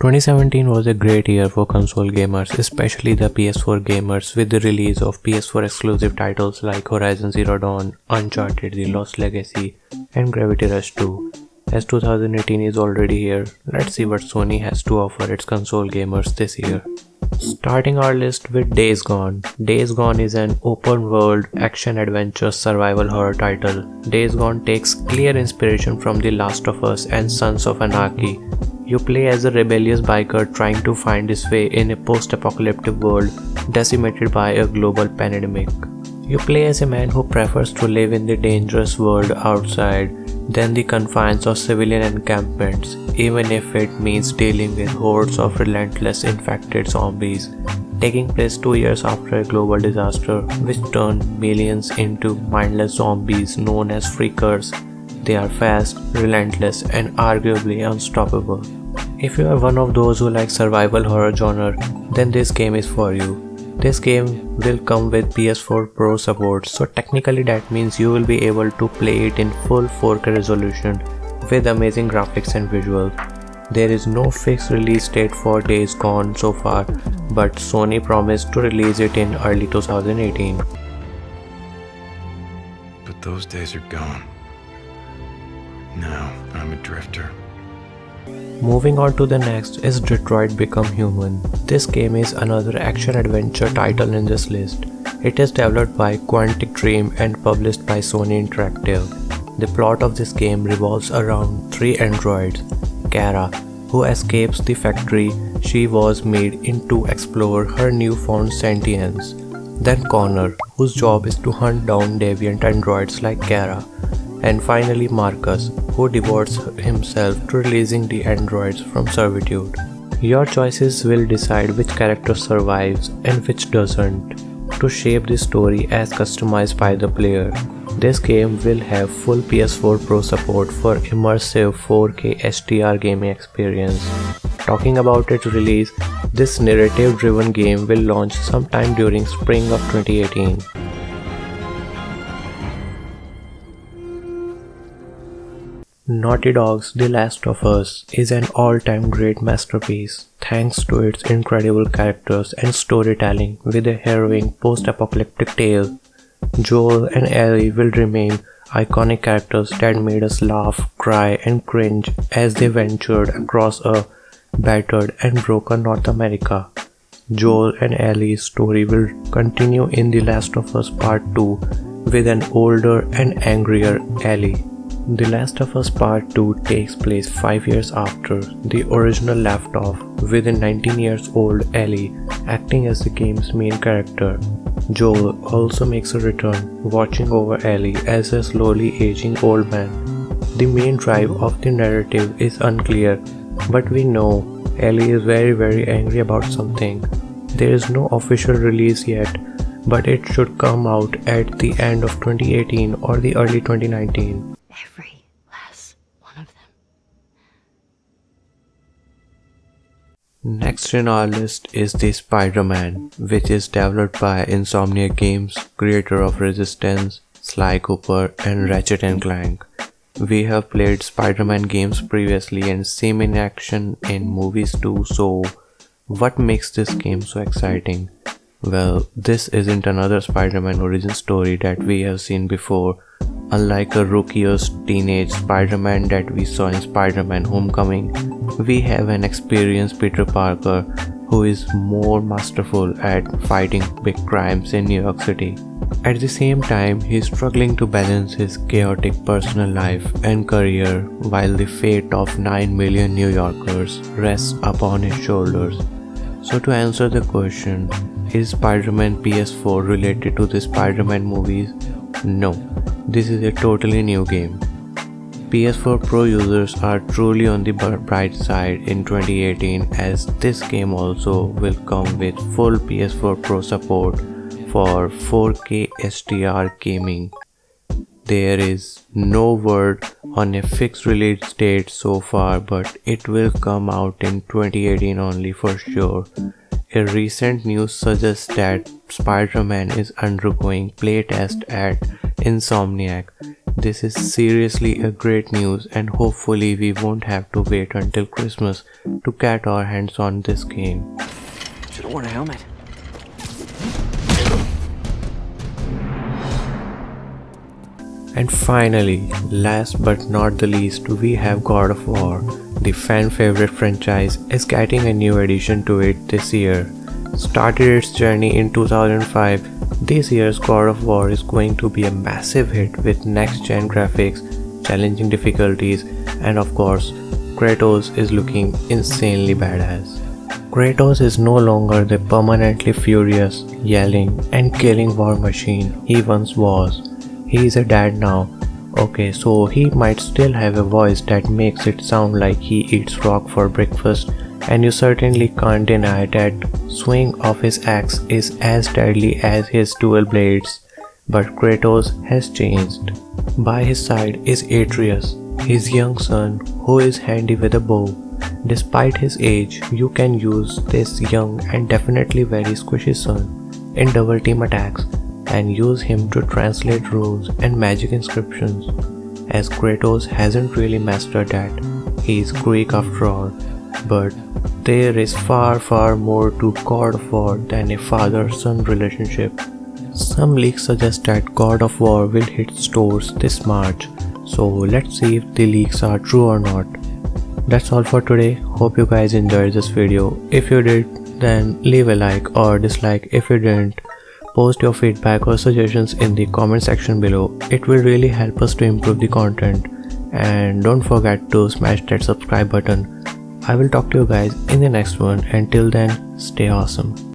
2017 was a great year for console gamers, especially the PS4 gamers, with the release of PS4 exclusive titles like Horizon Zero Dawn, Uncharted: The Lost Legacy, and Gravity Rush 2. As 2018 is already here, let's see what Sony has to offer its console gamers this year. Starting our list with Days Gone. Days Gone is an open-world action-adventure survival horror title. Days Gone takes clear inspiration from The Last of Us and Sons of Anarchy. You play as a rebellious biker trying to find his way in a post-apocalyptic world decimated by a global pandemic. You play as a man who prefers to live in the dangerous world outside than the confines of civilian encampments, even if it means dealing with hordes of relentless infected zombies. Taking place 2 years after a global disaster which turned millions into mindless zombies known as freakers. They are fast, relentless, and arguably unstoppable. If you are one of those who like survival horror genre, then this game is for you. This game will come with PS4 Pro support, so technically that means you will be able to play it in full 4K resolution with amazing graphics and visuals. There is no fixed release date for Days Gone so far, but Sony promised to release it in early 2018. But those days are gone. Now I'm a drifter. Moving on to the next is Detroit Become Human. This game is another action-adventure title in this list. It is developed by Quantic Dream and published by Sony Interactive. The plot of this game revolves around 3 androids: Kara, who escapes the factory she was made in to explore her newfound sentience, then Connor, whose job is to hunt down deviant androids like Kara, and finally Marcus, who devotes himself to releasing the androids from servitude. Your choices will decide which character survives and which doesn't, to shape the story as customized by the player. This game will have full PS4 Pro support for immersive 4K HDR gaming experience. Talking about its release, this narrative-driven game will launch sometime during spring of 2018. Naughty Dog's The Last of Us is an all-time great masterpiece thanks to its incredible characters and storytelling with a harrowing post-apocalyptic tale. Joel and Ellie will remain iconic characters that made us laugh, cry, and cringe as they ventured across a battered and broken North America. Joel and Ellie's story will continue in The Last of Us Part 2 with an older and angrier Ellie. The Last of Us Part 2 takes place 5 years after the original left off, with a 19-year-old Ellie acting as the game's main character. Joel also makes a return, watching over Ellie as a slowly aging old man. The main drive of the narrative is unclear, but we know Ellie is very angry about something. There is no official release yet, but it should come out at the end of 2018 or the early 2019. Every last one of them. Next in our list is the Spider-Man, which is developed by Insomniac Games, creator of Resistance, Sly Cooper, and Ratchet & Clank. We have played Spider-Man games previously and seen in action in movies too, so what makes this game so exciting? Well, this isn't another Spider-Man origin story that we have seen before. Unlike a rookie-ish teenage Spider-Man that we saw in Spider-Man Homecoming, we have an experienced Peter Parker who is more masterful at fighting big crimes in New York City. At the same time, he is struggling to balance his chaotic personal life and career while the fate of 9 million New Yorkers rests upon his shoulders. So to answer the question, is Spider-Man PS4 related to the Spider-Man movies? No, this is a totally new game. PS4 Pro users are truly on the bright side in 2018, as this game also will come with full PS4 Pro support for 4K HDR gaming. There is no word on a fixed release date so far, but it will come out in 2018 only for sure. A recent news suggests that Spider-Man is undergoing playtest at Insomniac, This is seriously a great news, and hopefully we won't have to wait until Christmas to get our hands on this game. Should've worn a helmet. And finally, last but not the least, we have God of War. The fan favorite franchise is getting a new addition to it this year. Started its journey in 2005, this year's God of War is going to be a massive hit with next-gen graphics, challenging difficulties, and of course, Kratos is looking insanely badass. Kratos is no longer the permanently furious, yelling, and killing war machine he once was. He is a dad now. Okay, so he might still have a voice that makes it sound like he eats rock for breakfast, and you certainly can't deny that swing of his axe is as deadly as his dual blades. But Kratos has changed. By his side is Atreus, his young son who is handy with a bow. Despite his age, you can use this young and definitely very squishy son in double team attacks and use him to translate runes and magic inscriptions, as Kratos hasn't really mastered that. He is Greek after all. But there is far more to God of War than a father-son relationship. Some leaks suggest that God of War will hit stores this March, so let's see if the leaks are true or not. That's all for today. Hope you guys enjoyed this video. If you did, then leave a like or dislike. If you didn't, post your feedback or suggestions in the comment section below. It will really help us to improve the content. And don't forget to smash that subscribe button. I will talk to you guys in the next one. Until then, stay awesome.